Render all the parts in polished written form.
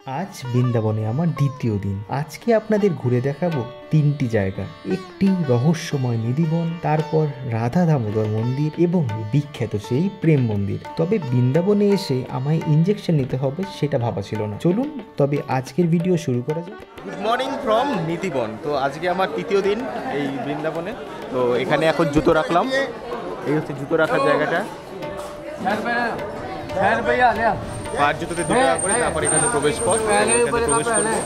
আজ বৃন্দাবনে আমার দ্বিতীয় দিন। আজকে আপনাদের ঘুরে দেখাবো তিনটি জায়গা। একটি রহস্যময় নিধিবন, তারপর রাধা দামোদর মন্দির এবং বিখ্যাত সেই প্রেম মন্দির। তবে বৃন্দাবনে এসে আমায় ইঞ্জেকশন নিতে হবে সেটা ভাবা ছিল না। চলুন তবে আজকের ভিডিও শুরু করা যাক। Good morning from Nidhivan. তো আজকে আমার তৃতীয় দিন এই বৃন্দাবনে। তো এখানে এখন জুতো রাখলাম, এই হচ্ছে জুতো রাখার জায়গাটা। পাঁচ জুতোতে 2 টাকা করে, তারপর এখানে প্রবেশ পথ, প্রবেশ করবো।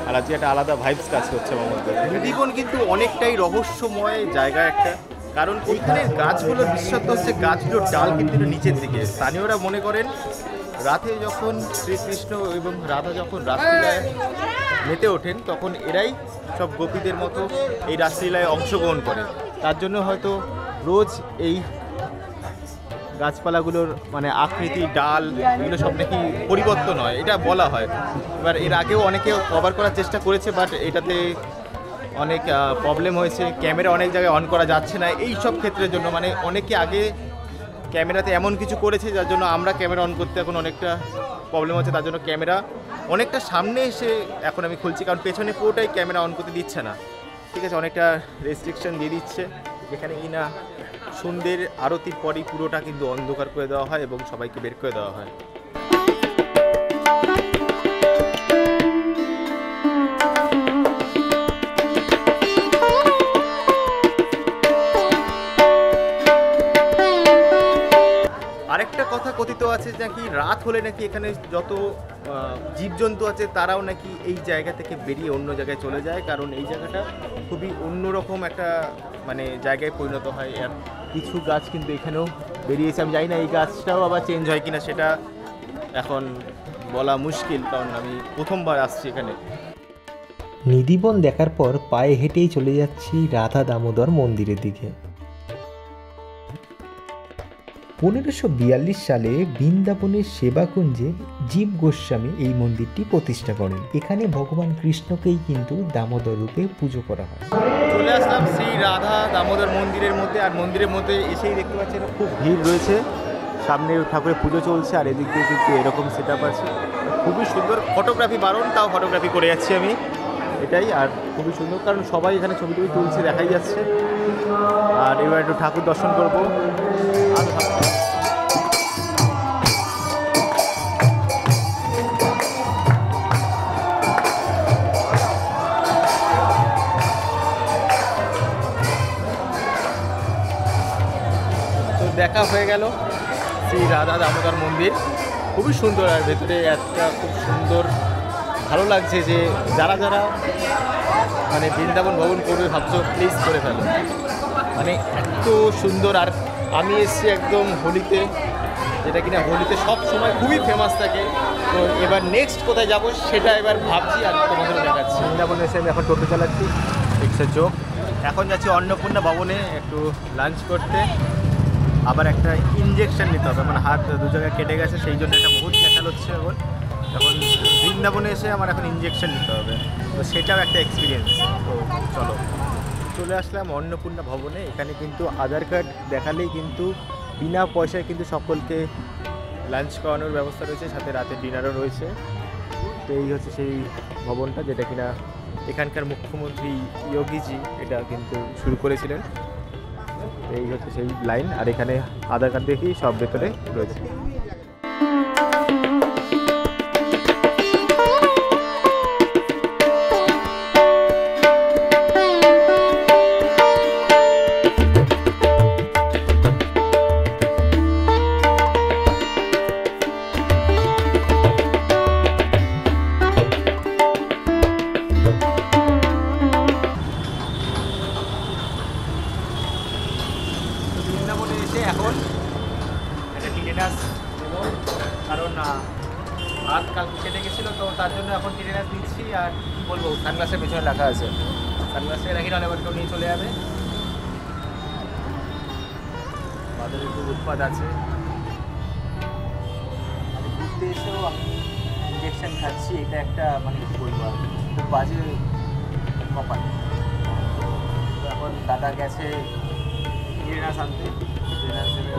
আর আজকে একটা আলাদা ভাইবস কাজ করছে আমার মধ্যে। নিধিবন কিন্তু অনেকটাই রহস্যময় জায়গা একটা, কারণ ওইখানের গাছগুলোর বিশেষত্ব হচ্ছে গাছগুলোর ডাল কিন্তু নিচের দিকে। স্থানীয়রা মনে করেন রাতে যখন শ্রীকৃষ্ণ এবং রাধা যখন রাসলীলায় মেতে ওঠেন তখন এরাই সব গোপীদের মতো এই রাসলীলায় অংশগ্রহণ করে। তার জন্য হয়তো রোজ এই গাছপালাগুলোর মানে আকৃতি, ডাল, এগুলো সব নাকি পরিবর্তন হয়, এটা বলা হয়। এবার এর আগেও অনেকে কভার করার চেষ্টা করেছে, বাট এটাতে অনেক প্রবলেম হয়েছে। ক্যামেরা অনেক জায়গায় অন করা যাচ্ছে না এই সব ক্ষেত্রের জন্য। মানে অনেকে আগে ক্যামেরাতে এমন কিছু করেছে যার জন্য আমরা ক্যামেরা অন করতে এখন অনেকটা প্রবলেম হচ্ছে। তার জন্য ক্যামেরা অনেকটা সামনে এসে এখন আমি খুলছি, কারণ পেছনে পুরোটাই ক্যামেরা অন করতে দিচ্ছে না। ঠিক আছে, অনেকটা রেস্ট্রিকশন দিয়ে দিচ্ছে, যেখানে কি না সন্ধ্যের আরতির পরই পুরোটা কিন্তু অন্ধকার করে দেওয়া হয় এবং সবাইকে বের করে দেওয়া হয়। আরেকটা কথা কথিত আছে নাকি রাত হলে নাকি এখানে যত জীবজন্তু আছে তারাও নাকি এই জায়গা থেকে বেরিয়ে অন্য জায়গায় চলে যায়, কারণ এই জায়গাটা খুবই অন্যরকম একটা মানে জায়গায় পরিণত হয়। আর কিছু গাছ কিন্তু এখানেও বেরিয়েছে, আমি জানি না এই গাছটাও আবার চেঞ্জ হয় কিনা, সেটা এখন বলা মুশকিল, কারণ আমি প্রথমবার আসছি এখানে। নিধিবন দেখার পর পায়ে হেঁটেই চলে যাচ্ছি রাধা দামোদর মন্দিরের দিকে। 1542 সালে বৃন্দাবনের সেবাকুঞ্জে জীব গোস্বামী এই মন্দিরটি প্রতিষ্ঠা করেন। এখানে ভগবান কৃষ্ণকেই কিন্তু দামোদর রূপে পুজো করা হয়। চলে আসলাম শ্রী রাধা দামোদর মন্দিরের মধ্যে। আর মন্দিরের মধ্যে এসেই দেখতে পাচ্ছেন খুব ভিড় রয়েছে, সামনে ঠাকুরের পুজো চলছে, আর এদিক দিয়ে কিন্তু এরকম সেট আপ আছে। খুবই সুন্দর, ফটোগ্রাফি বারণ, তাও ফটোগ্রাফি করে যাচ্ছি আমি, এটাই। আর খুবই সুন্দর, কারণ সবাই এখানে ছবি টবি তুলছে, দেখাই যাচ্ছে। আর এবার একটু ঠাকুর দর্শন করবো। দেখা হয়ে গেল শ্রী রাধা দামোদর মন্দির, খুবই সুন্দর। আর ভেতরে একটা খুব সুন্দর, ভালো লাগছে যে যারা যারা মানে বৃন্দাবন ভ্রমণ করবে ভাবছো প্লিজ করে ফেলো, মানে এত সুন্দর। আর আমি এসেছি একদম হোলিতে, যেটা কিনা হোলিতে সব সময় খুবই ফেমাস থাকে। তো এবার নেক্সট কোথায় যাব সেটা এবার ভাবছি আর তোমাদের দেখাচ্ছি। বৃন্দাবনে এসে আমি এখন টোটো চালাচ্ছি, রিক্সার চোখ। এখন যাচ্ছি অন্নপূর্ণা ভবনে একটু লাঞ্চ করতে। আবার একটা ইঞ্জেকশন নিতে হবে, মানে হাত 2 জায়গায় কেটে গেছে, সেই জন্য একটা বহুত ক্যাচাল হচ্ছে। এখন বৃন্দাবনে এসে আমার এখন ইঞ্জেকশন নিতে হবে, তো সেটাও একটা এক্সপিরিয়েন্স। তো চলো, চলে আসলাম অন্নপূর্ণা ভবনে। এখানে কিন্তু আধার কার্ড দেখালেই কিন্তু বিনা পয়সায় কিন্তু সকলকে লাঞ্চ করানোর ব্যবস্থা রয়েছে, সাথে রাতের ডিনারও রয়েছে। তো এই হচ্ছে সেই ভবনটা, যেটা কিনা এখানকার মুখ্যমন্ত্রী যোগীজি এটা কিন্তু শুরু করেছিলেন। এই হচ্ছে সেই লাইন, আর এখানে আধার কার্ড দেখেই সব ভেতরে রয়েছে। এখন একটা টিটেনাস দেবো, কারণ হাত কাল কেটে গেছিলো, তো তার জন্য এখন টিটেনাস দিচ্ছি। আর কী বলবো, সানগ্লাসের পেছনে রাখা আছে, সানগ্লাসে রাখি নাহলে এবার কেউ নিয়ে চলে যাবে। বাজারে খুব উৎপাদ আছে। আমি ঘুরতে এসেও আমি ইঞ্জেকশন খাচ্ছি, এটা একটা মানে কী বলবো খুব বাজে কপাল। এখন দাদা গেছে টিটেনাস আনতে, টিটেনাস দেবে।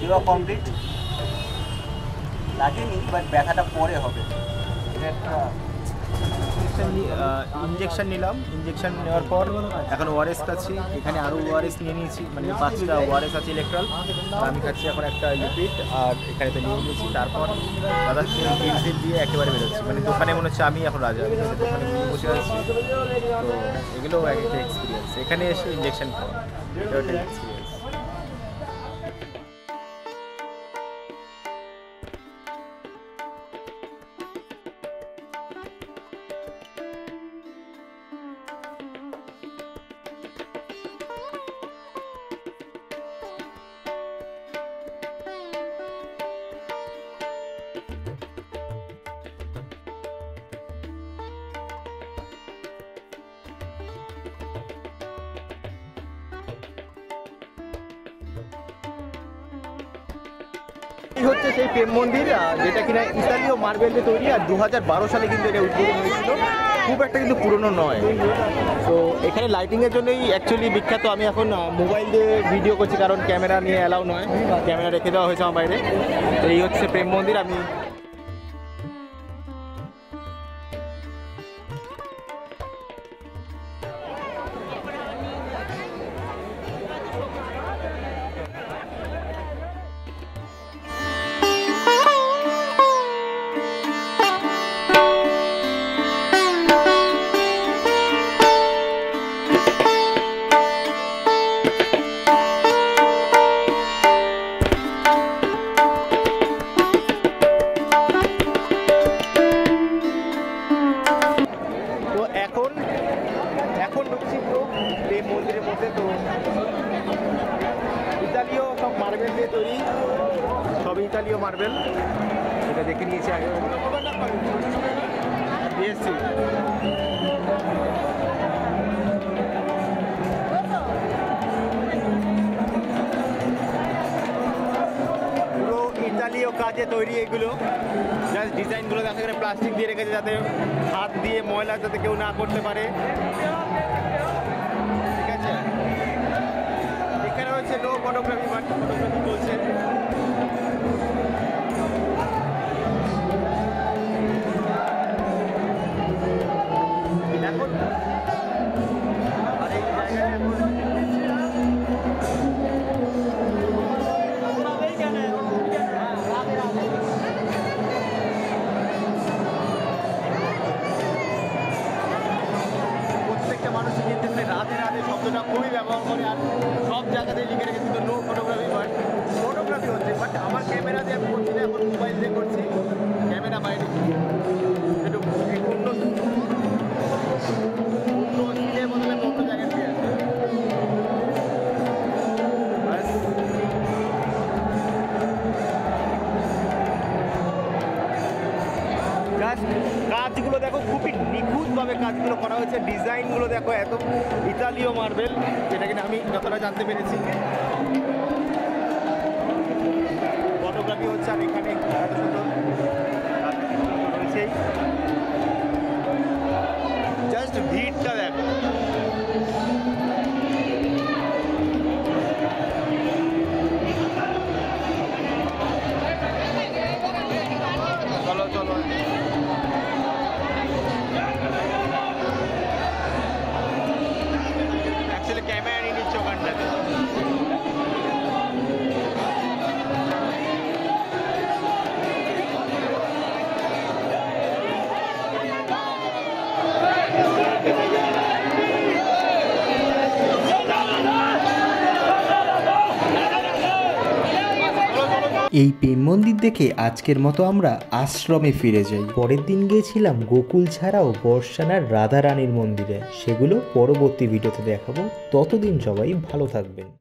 দেওয়া কমপ্লিট, লাগেনি বাট ব্যথাটা পরে হবে। এটা একটা ইঞ্জেকশন নিলাম, ইঞ্জেকশন নেওয়ার পর এখন ওআরএস খাচ্ছি। এখানে আরও ওআরএস নিয়ে নিয়েছি, মানে 5টা ওআরএস আছে ইলেকট্রল, আমি খাচ্ছি এখন একটা লিকুইড, আর এখানে তো নিয়ে নিয়েছি। তারপর দাদা পেন্সিল দিয়ে একেবারে বেরোচ্ছি, মানে দোকানে মনে হচ্ছে আমি এখন রাজা, দোকানে বসে আছি। তো এগুলো একটা এক্সপিরিয়েন্স, এখানে এসে ইঞ্জেকশন খাওয়া, এটা একটা এক্সপিরিয়েন্স। এই হচ্ছে সেই প্রেম মন্দির, যেটা কিনা ইতালীয় মার্বেল দিয়ে তৈরি, আর 2012 সালে কিন্তু এটা উদ্বোধন হয়েছিল, খুব একটা কিন্তু পুরনো নয়। তো এখানে লাইটিংয়ের জন্যই অ্যাকচুয়ালি বিখ্যাত। আমি এখন মোবাইল দিয়ে ভিডিও করছি, কারণ ক্যামেরা নিয়ে অ্যালাউ নয়, ক্যামেরা রেখে দেওয়া হয়েছে আমার বাইরে। তো এই হচ্ছে প্রেম মন্দির। আমি এখন ঢুকছি পুরো প্রেম মন্দিরের মধ্যে। তো ইতালীয় সব মার্বেল দিয়ে তৈরি, সব ইতালীয় মার্বেল, এটা দেখে নিয়েছি আগে, দিয়েছি। পুরো ইতালীয় কাজে তৈরি এগুলো, জাস্ট ডিজাইনগুলো দেখা গেলে প্লাস্টিক দিয়ে রেখেছে, যাতে হাত দিয়ে ময়লা যাতে কেউ না করতে পারে। ঠিক আছে, এখানে হচ্ছে নো ফটোগ্রাফি, বাট ফটোগ্রাফি চলছে। এখন আর এই জায়গায় মানুষ কিন্তু রাধে রাধে শব্দটা খুবই ব্যবহার করে, আর সব জায়গাতে লিখে রেখেছি তো নো ফটোগ্রাফি, বাট ফটোগ্রাফি হচ্ছে। বাট আমার ক্যামেরা দিয়ে আমি করছি না, এখন মোবাইল দিয়ে করছি, ক্যামেরা বাইরে একটু অন্য স্কিলের বদলে অন্য জায়গায় দিয়ে আছে। কাজগুলো দেখো, খুবই নিখুঁতভাবে কাজগুলো করা হয়েছে, ডিজাইনগুলো দেখো, এত ইতালীয় মার্বেল, যেটা কিনা আমি যতটা জানতে পেরেছি। ফটোগ্রাফি হচ্ছে, আর এখানে এত সুন্দর রয়েছেই, জাস্ট ভিড়টা দেখো। চলো চলো, অ্যাকচুয়ালি ক্যামেরা নিয়ে নিচ্ছে ওখানটাতে। এই প্রেম মন্দির দেখে আজকের মতো আমরা আশ্রমে ফিরে যাই। পরের দিন গিয়েছিলাম গোকুল ছাড়াও বর্ষানার রাধারানীর মন্দিরে, সেগুলো পরবর্তী ভিডিওতে দেখাবো। ততদিন সবাই ভালো থাকবেন।